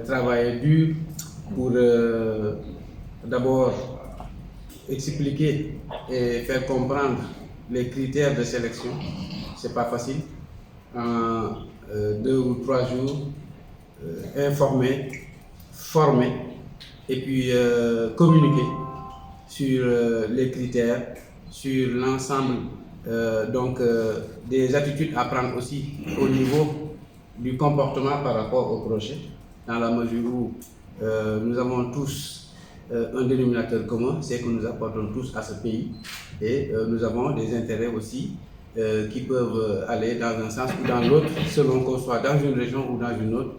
travaillé dur pour d'abord expliquer et faire comprendre les critères de sélection. C'est pas facile. En 2 ou 3 jours, informer, former et puis communiquer sur les critères, sur l'ensemble des attitudes à prendre aussi au niveau du comportement par rapport au projet, dans la mesure où nous avons tous un dénominateur commun, c'est que nous apportons tous à ce pays et nous avons des intérêts aussi qui peuvent aller dans un sens ou dans l'autre, selon qu'on soit dans une région ou dans une autre,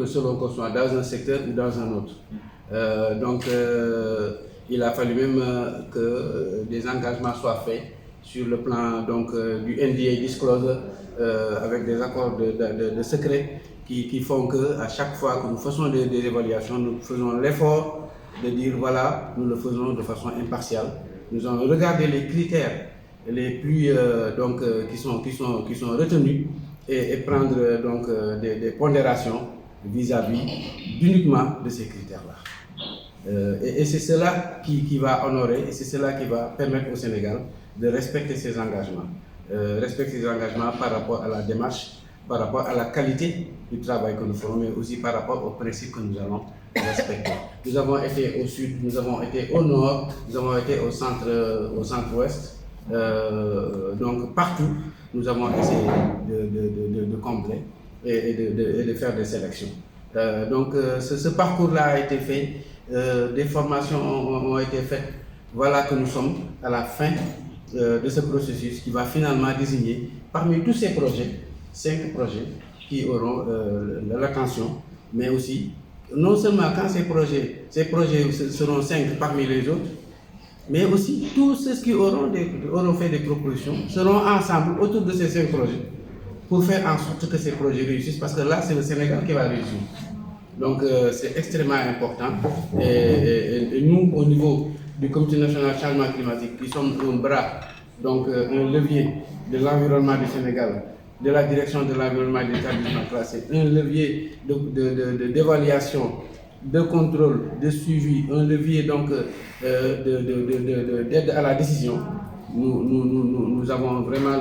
selon qu'on soit dans un secteur ou dans un autre. Il a fallu même que des engagements soient faits sur le plan du NDA Disclosure avec des accords de secret qui font qu'à chaque fois que nous faisons des évaluations, nous faisons l'effort de dire voilà, nous le faisons de façon impartiale. Nous allons regarder les critères les plus qui sont retenus et prendre des pondérations vis-à-vis uniquement de ces critères-là. Et c'est cela qui va honorer et c'est cela qui va permettre au Sénégal de respecter ses engagements. Respecter ses engagements par rapport à la démarche, par rapport à la qualité du travail que nous ferons, mais aussi par rapport aux principes que nous allons respecter. Nous avons été au sud, nous avons été au nord, nous avons été au centre-ouest. Donc partout, nous avons essayé de combler et de faire des sélections. Ce parcours-là a été fait, des formations ont été faites. Voilà que nous sommes à la fin de ce processus qui va finalement désigner parmi tous ces projets, 5 projets qui auront l'attention, mais aussi, non seulement quand ces projets seront 5 parmi les autres, mais aussi tous ceux qui auront fait des propositions seront ensemble autour de ces 5 projets pour faire en sorte que ces projets réussissent, parce que là, c'est le Sénégal qui va réussir. Donc, c'est extrêmement important. Et nous, au niveau du Comité national changement climatique, qui sommes un bras, donc un levier de l'environnement du Sénégal, de la direction de l'environnement des établissements classés, un levier d'évaluation, de contrôle, de suivi, un levier d'aide à la décision. Nous avons vraiment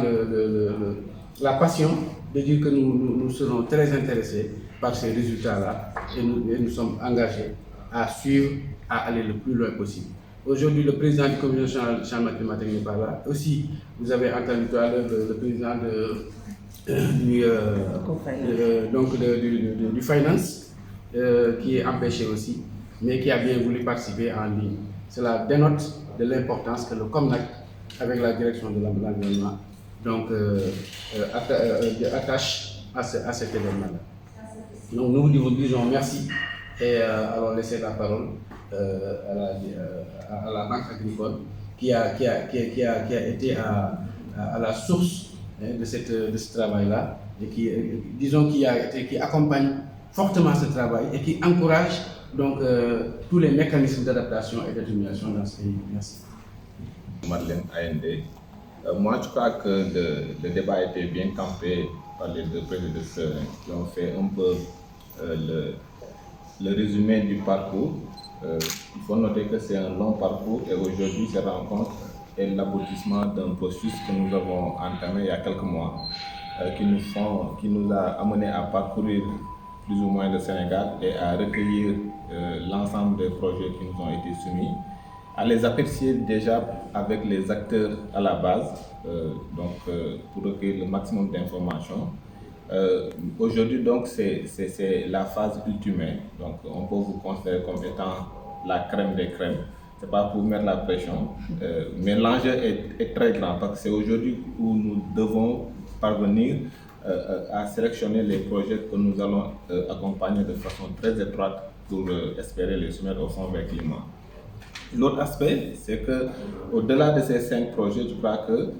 la passion de dire que nous serons très intéressés par ces résultats-là et nous sommes engagés à suivre, à aller le plus loin possible. Aujourd'hui, le président du Comité national changement climatique n'est pas là. Aussi, vous avez entendu tout à l'heure le président du Finance, qui est empêché aussi, mais qui a bien voulu participer en ligne. Cela dénote de l'importance que le COMNAC, avec la direction de l'environnement, attache à cet événement-là. Donc nous vous disons merci et allons laisser la parole à la Banque agricole qui a été à la source de ce travail-là et qui accompagne fortement ce travail et qui encourage tous les mécanismes d'adaptation et d'atténuation dans ce pays. Merci. Madeleine AND. Moi, je crois que le débat a été bien campé par les 2 prédécesseurs qui ont fait un peu le résumé du parcours. Il faut noter que c'est un long parcours et aujourd'hui, cette rencontre est l'aboutissement d'un processus que nous avons entamé il y a quelques mois, qui nous a amené à parcourir plus ou moins le Sénégal et à recueillir l'ensemble des projets qui nous ont été soumis, à les apprécier déjà avec les acteurs à la base, pour recueillir le maximum d'informations. Aujourd'hui, donc, c'est la phase ultime. Donc, on peut vous considérer comme étant la crème des crèmes. Ce n'est pas pour mettre la pression, mais l'enjeu est très grand parce que c'est aujourd'hui où nous devons parvenir à sélectionner les projets que nous allons accompagner de façon très étroite pour espérer les soumettre au Fonds vert climat. L'autre aspect, c'est qu'au-delà de ces 5 projets, je crois que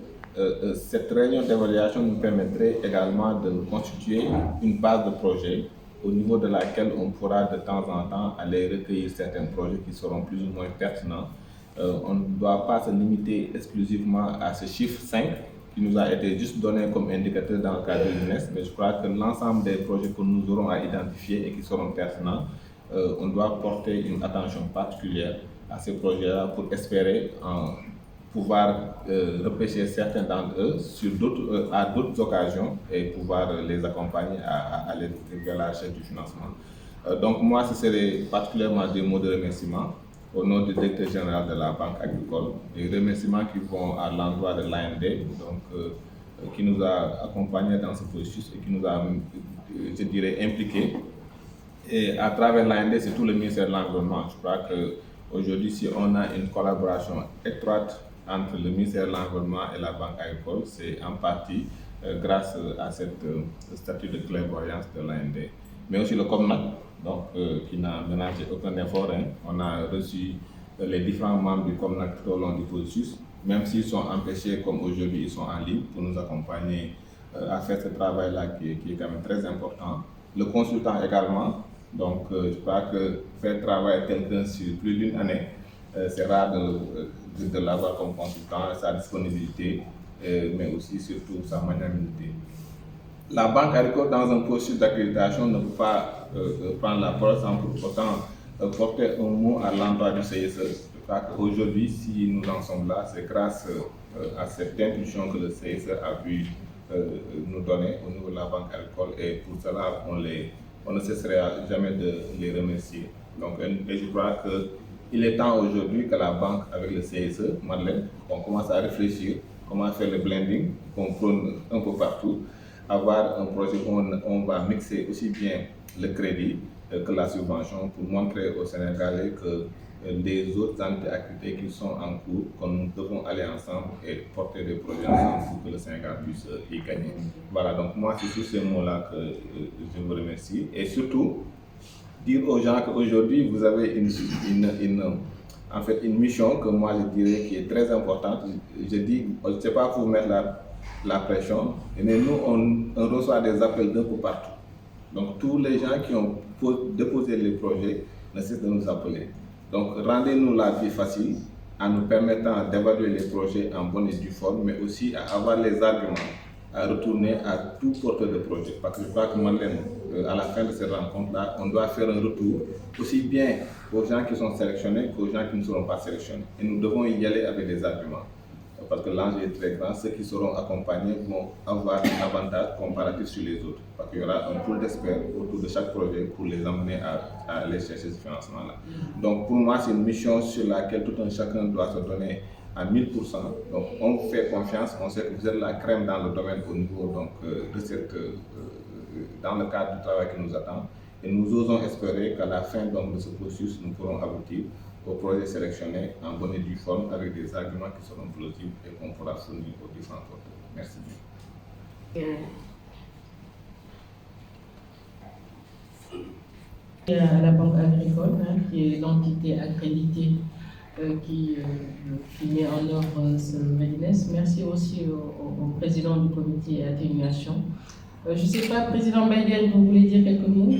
cette réunion d'évaluation nous permettrait également de nous constituer une base de projets au niveau de laquelle on pourra de temps en temps aller recueillir certains projets qui seront plus ou moins pertinents. On ne doit pas se limiter exclusivement à ce chiffre 5, qui nous a été juste donné comme indicateur dans le cadre du NES, mais je crois que l'ensemble des projets que nous aurons à identifier et qui seront pertinents, on doit porter une attention particulière à ces projets-là pour espérer pouvoir repêcher certains d'entre eux à d'autres occasions et pouvoir les accompagner à aller vers la recherche du financement. Donc moi, ce serait particulièrement des mots de remerciement au nom du directeur général de la Banque agricole, des remerciements qui vont à l'endroit de l'AND, qui nous a accompagnés dans ce processus et qui nous a, je dirais, impliqués. Et à travers l'AND, c'est tout le ministère de l'Environnement. Je crois qu'aujourd'hui, si on a une collaboration étroite entre le ministère de l'Environnement et la Banque agricole, c'est en partie grâce à cette statut de clairvoyance de l'AND. Mais aussi le COMNAC, qui n'a ménagé aucun effort. On a reçu les différents membres du COMNAC tout au long du processus, même s'ils sont empêchés, comme aujourd'hui ils sont en ligne, pour nous accompagner à faire ce travail-là qui est quand même très important. Le consultant également, donc je crois que faire travailler quelqu'un sur plus d'une année, c'est rare de l'avoir comme consultant, sa disponibilité, mais aussi surtout sa magnanimité. La Banque agricole, dans un processus d'accréditation, ne peut pas prendre la parole sans pour autant porter un mot à l'endroit du CSE. Je crois qu'aujourd'hui, si nous en sommes là, c'est grâce à cette impulsion que le CSE a pu nous donner au niveau de la Banque agricole, et pour cela, on ne cessera jamais de les remercier. Donc, et je crois qu'il est temps aujourd'hui que la Banque, avec le CSE, Madeleine, on commence à réfléchir comment faire le blending, qu'on prône un peu partout, avoir un projet où on va mixer aussi bien le crédit que la subvention pour montrer aux Sénégalais que les autres activités qui sont en cours, que nous devons aller ensemble et porter des projets ensemble pour que le Sénégal puisse y gagner. Voilà, donc moi c'est sur ces mots-là que je vous remercie. Et surtout, dire aux gens qu'aujourd'hui vous avez en fait une mission que moi je dirais qui est très importante. Je dis, je ne sais pas pour vous mettre la pression, mais nous on reçoit des appels d'un peu partout. Donc tous les gens qui ont déposé les projets ne cessent de nous appeler. Donc rendez-nous la vie facile en nous permettant d'évaluer les projets en bonne et due forme, mais aussi à avoir les arguments à retourner à tout porteur de projet. Parce que je crois que Madeleine, à la fin de cette rencontre-là, on doit faire un retour aussi bien aux gens qui sont sélectionnés qu'aux gens qui ne seront pas sélectionnés. Et nous devons y aller avec des arguments. Parce que l'enjeu est très grand, ceux qui seront accompagnés vont avoir un avantage comparatif sur les autres. Parce qu'il y aura un pool d'experts autour de chaque projet pour les amener à aller chercher ce financement-là. Donc pour moi, c'est une mission sur laquelle tout un chacun doit se donner à 1000%. Donc on vous fait confiance, on sait que vous êtes la crème dans le domaine au niveau dans le cadre du travail qui nous attend. Et nous osons espérer qu'à la fin de ce processus, nous pourrons aboutir au projet sélectionné en bonne et due forme avec des arguments qui seront plausibles et qu'on pourra fournir aux différents porteurs. Merci bien. À la Banque agricole, qui est l'entité accréditée qui met en œuvre ce readiness. Merci aussi au président du comité atténuation. Je ne sais pas, Président Biden, vous voulez dire quelques mots?